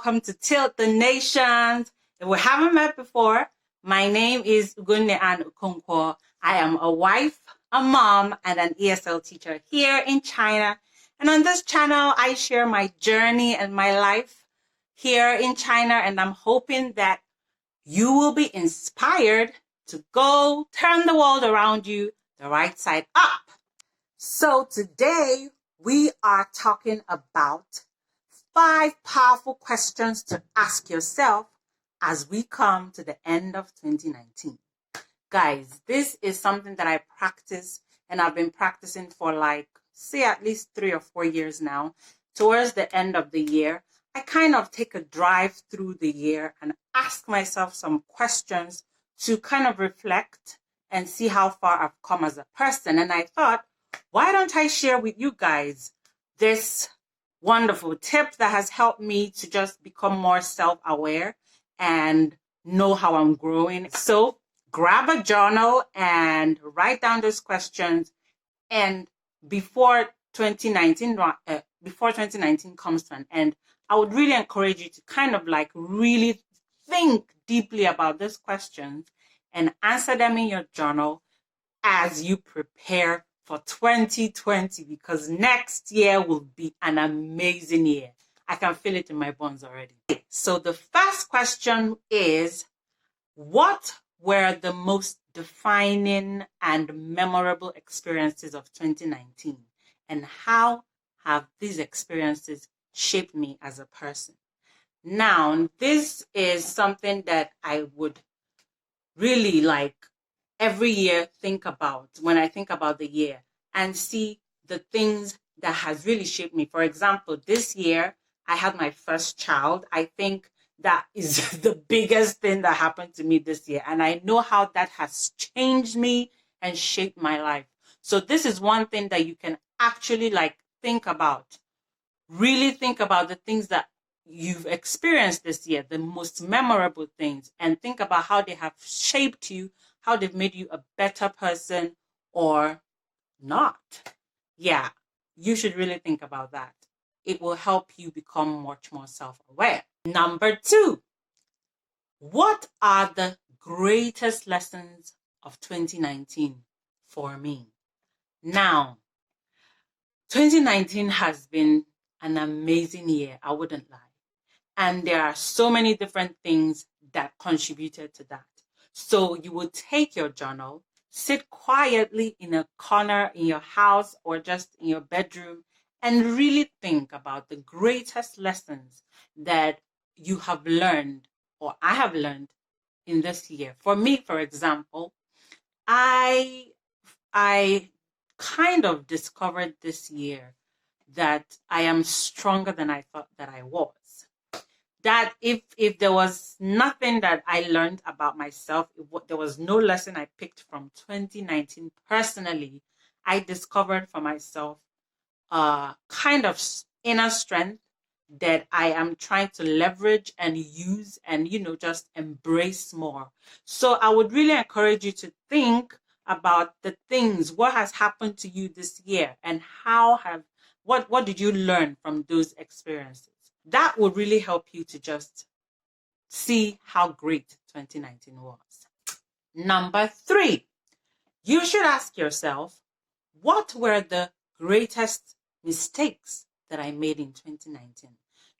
welcome to Tilt the Nations. If we haven't met before, my name is Ugunne Ann Okonkwo. I am a wife, a mom, and an ESL teacher here in China. And on this channel, I share my journey and my life here in China. And I'm hoping that you will be inspired to go turn the world around you the right side up. So today we are talking about 5 powerful questions to ask yourself as we come to the end of 2019. Guys, this is something that I practice and I've been practicing for at least 3 or 4 years now. Towards the end of the year, I kind of take a drive through the year and ask myself some questions to kind of reflect and see how far I've come as a person. And I thought, why don't I share with you guys this wonderful tip that has helped me to just become more self-aware and know how I'm growing. So grab a journal and write down those questions. And before 2019 comes to an end, I would really encourage you to kind of really think deeply about these questions and answer them in your journal as you prepare for 2020, because next year will be an amazing year. I can feel it in my bones already. So the first question is, what were the most defining and memorable experiences of 2019? And how have these experiences shaped me as a person? Now, this is something that I would really every year think about when I think about the year and see the things that has really shaped me. For example, this year I had my first child. I think that is the biggest thing that happened to me this year. And I know how that has changed me and shaped my life. So this is one thing that you can actually think about. Really think about the things that you've experienced this year, the most memorable things, and think about how they have shaped you, how they've made you a better person or not. Yeah, you should really think about that. It will help you become much more self-aware. Number 2, what are the greatest lessons of 2019 for me? Now, 2019 has been an amazing year, I wouldn't lie. And there are so many different things that contributed to that. So you will take your journal, sit quietly in a corner in your house or just in your bedroom, and really think about the greatest lessons that you have learned or I have learned in this year. For me, for example, I kind of discovered this year that I am stronger than I thought that I was. That if there was nothing that I learned about myself, there was no lesson I picked from 2019 personally, I discovered for myself kind of inner strength that I am trying to leverage and use and, just embrace more. So I would really encourage you to think about the things, what has happened to you this year and what did you learn from those experiences? That would really help you to just see how great 2019 was. Number 3, you should ask yourself, what were the greatest mistakes that I made in 2019?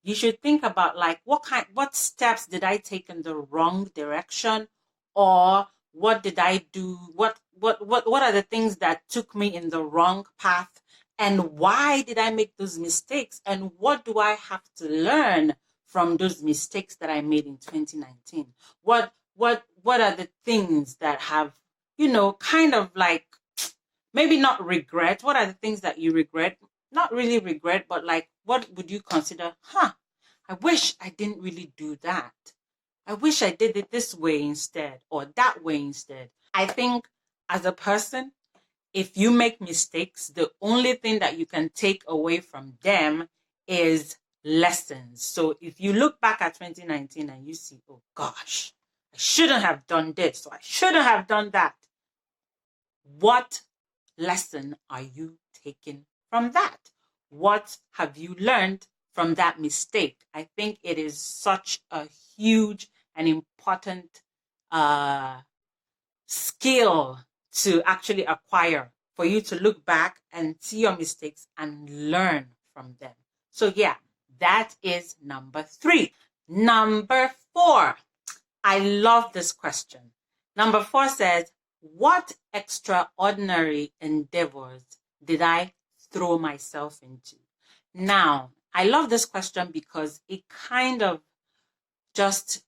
You should think about what steps did I take in the wrong direction, or what did I do? What are the things that took me in the wrong path? And why did I make those mistakes? And what do I have to learn from those mistakes that I made in 2019? What are the things that have, maybe not regret? What are the things that you regret? Not really regret, but what would you consider, I wish I didn't really do that. I wish I did it this way instead or that way instead. I think as a person, if you make mistakes, the only thing that you can take away from them is lessons. So if you look back at 2019 and you see, oh gosh, I shouldn't have done this, or I shouldn't have done that. What lesson are you taking from that? What have you learned from that mistake. I think it is such a huge and important skill to actually acquire, for you to look back and see your mistakes and learn from them. So yeah, that is number 3. Number 4. I love this question. Number 4 says, what extraordinary endeavors did I throw myself into? Now, I love this question because it kind of just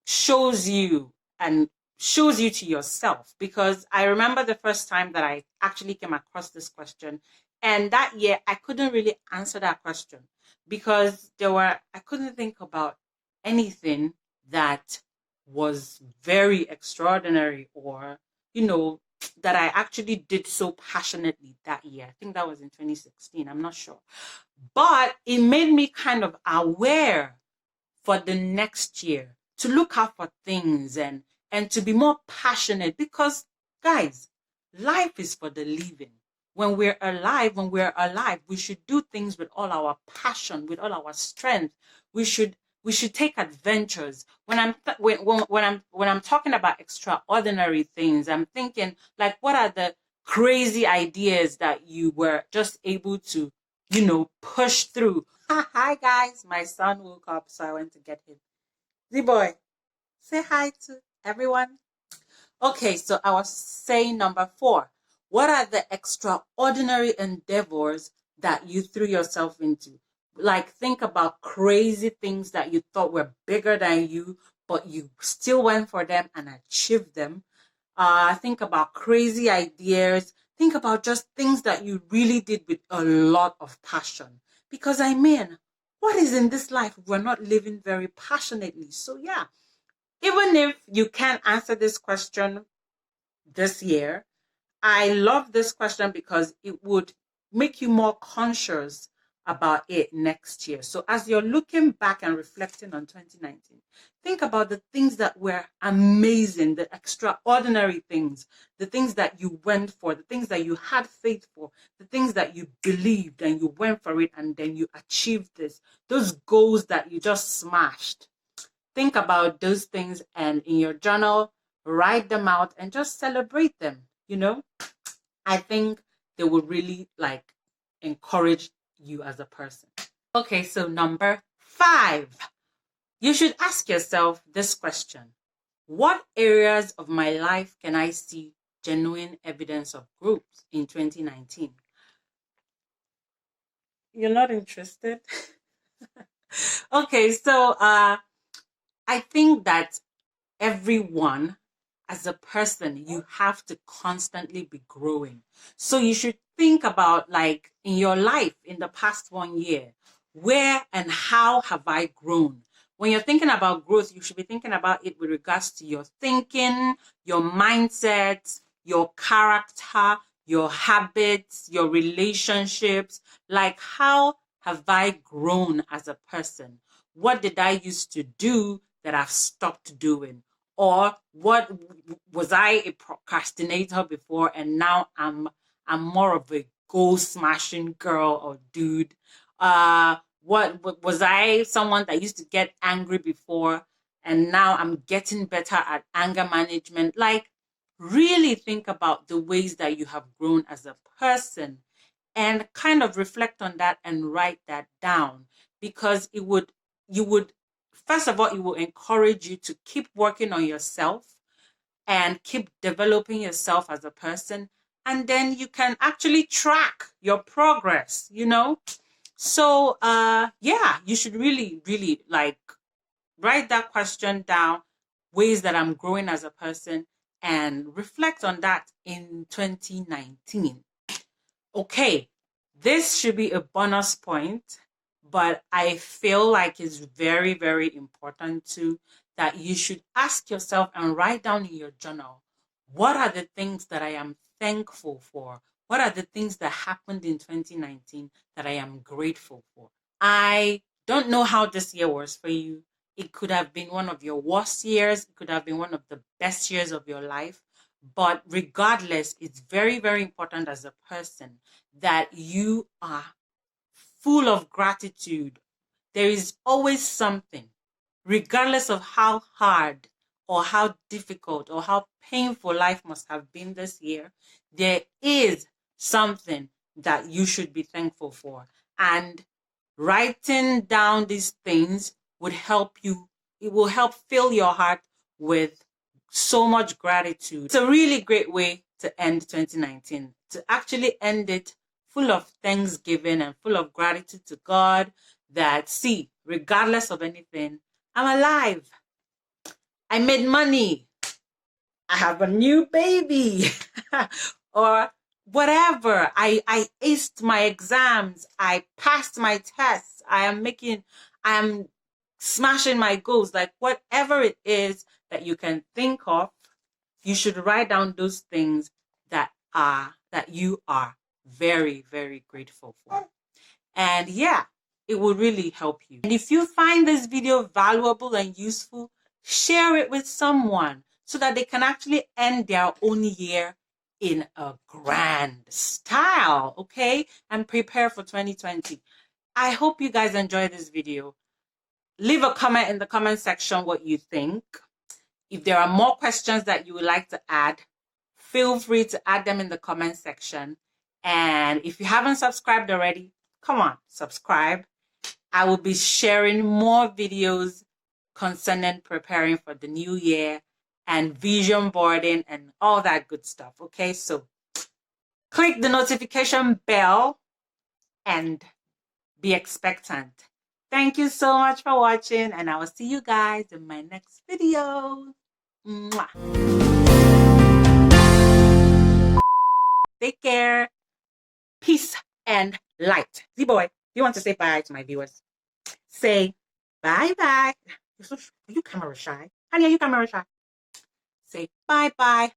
shows you to yourself. Because I remember the first time that I actually came across this question, and that year I couldn't really answer that question because I couldn't think about anything that was very extraordinary, or that I actually did so passionately that year. I think that was in 2016, I'm not sure. But it made me kind of aware for the next year to look out for things and to be more passionate, because guys, life is for the living. When we're alive, we should do things with all our passion, with all our strength. We should take adventures. When I'm talking about extraordinary things, I'm thinking, like, what are the crazy ideas that you were just able to push through? Hi guys, my son woke up, so I went to get him. Z-boy, say hi to everyone. Okay, so I was saying number 4. What are the extraordinary endeavors that you threw yourself into? Like, think about crazy things that you thought were bigger than you, but you still went for them and achieved them. Think about crazy ideas. Think about just things that you really did with a lot of passion. Because what is in this life we're not living very passionately? So yeah, even if you can't answer this question this year, I love this question because it would make you more conscious about it next year. So as you're looking back and reflecting on 2019, think about the things that were amazing, the extraordinary things, the things that you went for, the things that you had faith for, the things that you believed and you went for it and then you achieved this, those goals that you just smashed. Think about those things and in your journal, write them out and just celebrate them, I think they would really encourage you as a person. Okay, so number 5. You should ask yourself this question. What areas of my life can I see genuine evidence of growth in 2019? You're not interested? Okay, so I think that everyone, as a person, you have to constantly be growing. So you should think about, like, in your life in the past 1 year, where and how have I grown? When you're thinking about growth, you should be thinking about it with regards to your thinking, your mindset, your character, your habits, your relationships. Like, how have I grown as a person? What did I used to do that I've stopped doing? Or what was I a procrastinator before and now I'm more of a goal smashing girl or dude? What was I someone that used to get angry before and now I'm getting better at anger management? Like, really think about the ways that you have grown as a person and kind of reflect on that and write that down, because you would first of all, it will encourage you to keep working on yourself and keep developing yourself as a person. And then you can actually track your progress, So, yeah, you should really, really write that question down, ways that I'm growing as a person, and reflect on that in 2019. Okay, this should be a bonus point, but I feel like it's very, very important too, that you should ask yourself and write down in your journal, what are the things that I am thankful for? What are the things that happened in 2019 that I am grateful for? I don't know how this year was for you. It could have been one of your worst years. It could have been one of the best years of your life. But regardless, it's very, very important as a person that you are full of gratitude there is always something, regardless of how hard or how difficult or how painful life must have been this year, there is something that you should be thankful for. And writing down these things would help you. It will help fill your heart with so much gratitude. It's a really great way to end 2019, to actually end it full of thanksgiving and full of gratitude to God that, see, regardless of anything, I'm alive. I made money. I have a new baby. Or whatever. I aced my exams. I passed my tests. I am smashing my goals. Like whatever it is that you can think of, you should write down those things that you are very, very grateful for. And yeah, it will really help you. And if you find this video valuable and useful, share it with someone so that they can actually end their own year in a grand style, okay? And prepare for 2020. I hope you guys enjoyed this video. Leave a comment in the comment section what you think. If there are more questions that you would like to add, feel free to add them in the comment section. And if you haven't subscribed already, come on, subscribe. I will be sharing more videos concerning preparing for the new year and vision boarding and all that good stuff. Okay, so click the notification bell and be expectant. Thank you so much for watching, and I will see you guys in my next video. Mwah. Take care. Peace and light. Z-Boy, do you want to say bye to my viewers? Say bye-bye. Are you camera shy? Honey, are you camera shy? Say bye-bye.